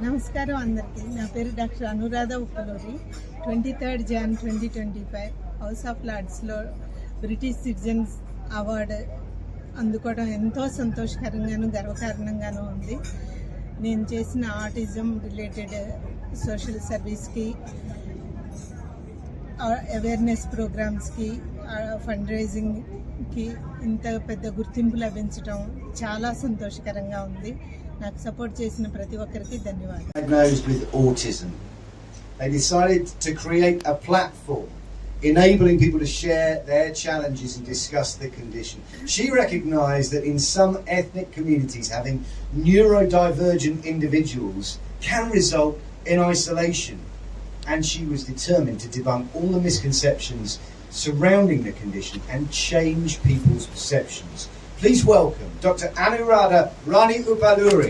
నమస్కారం అందరికీ. నా పేరు డాక్టర్ Anuradha Uppaluri. 23 Jan 2025 house of లార్డ్స్లో బ్రిటిష్ సిటిజన్స్ అవార్డు అందుకోవడం ఎంతో సంతోషకరంగాను గర్వకారణంగానూ ఉంది. నేను చేసిన ఆటిజం రిలేటెడ్ సోషల్ సర్వీస్కి, అవేర్నెస్ ప్రోగ్రామ్స్కి, ఫండ్ రైజింగ్కి ఇంత పెద్ద గుర్తింపు లభించడం చాలా సంతోషకరంగా ఉంది. నాకు సపోర్ట్ చేసిన ప్రతి ఒక్కరికి ధన్యవాదాలు. Diagnosed with autism, they decided to create a platform enabling people to share their challenges and discuss the condition. She recognised that in some ethnic communities having neurodivergent individuals can result in isolation, and she was determined to debunk all the misconceptions surrounding the condition and change people's perceptions. Please welcome Dr. Anuradha Rani Uppaluri.